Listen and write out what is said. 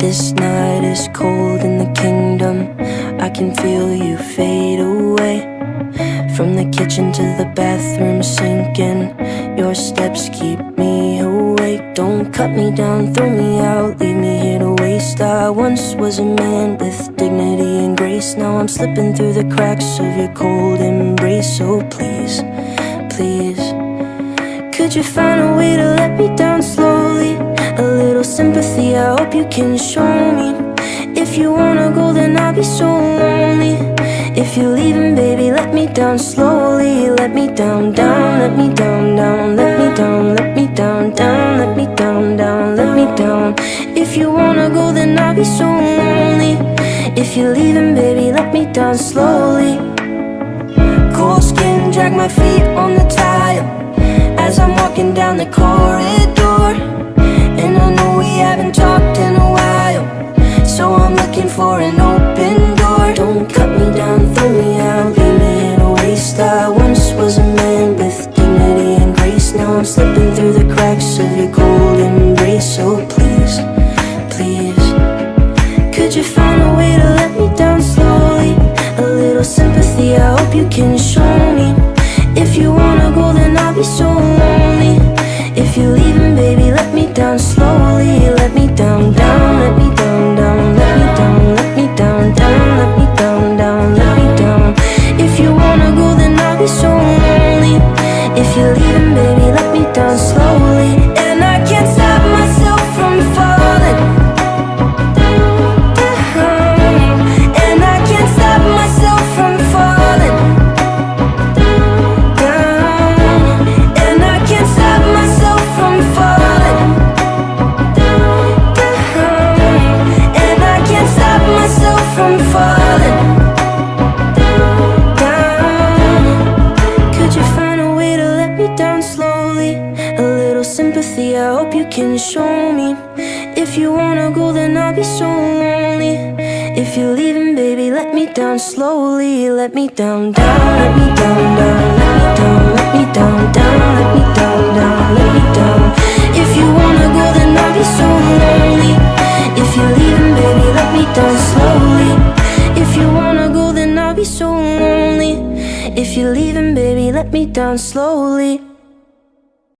This night is cold in the kingdom. I can feel you fade away. From the kitchen to the bathroom sinking, your steps keep me awake. Don't cut me down, throw me out, leave me here to waste. I once was a man with dignity and grace. Now I'm slipping through the cracks of your cold embrace. So please, please, could you find a way to let me down slowly? A little sympathy, I hope you can show me. If you wanna go, then I'll be so lonely. If you're leaving, baby, let me down slowly. Let me down, down, let me down, down. Let me down, let me down, down. Let me down, down, let me down. If you wanna go, then I'll be so lonely. If you're leaving, baby, let me down slowly. Cold skin, drag my feet on the tile as I'm walking down the corridor. And I know we haven't talked in a while, so I'm looking for an open door. Don't cut me down, throw me out, leave me in a waste. I once was a man with dignity and grace. Now I'm slipping through the cracks of your cold embrace. So please, please, could you find a way to let me down slowly? A little sympathy, I hope you can show me. If you wanna go, then I'll be so lonely. If you're leaving, baby, let me down slowly. Let me down, down, let me down, down. Let me down, let me down, down. Let me down, down, let me down. If you wanna go, then I'll be so lonely. If you're leaving, baby, let me down slowly. And I can't stop myself from falling down. And I can't stop myself from falling down. And I can't stop myself from falling down. And I can't stop myself from falling down. Could you find a way to let me down slowly? A little sympathy, I hope you can show me. If you wanna go, then I'll be so lonely. If you're leaving, baby, let me down slowly. Let me down, down, let me down, down. Let me down, let me down, down. Let me down, down, let me down. If you wanna go, then I'll be so lonely. If you're leaving, baby, let me down slowly. If you wanna go, then I'll be so lonely. If you're leaving, baby, let me down slowly.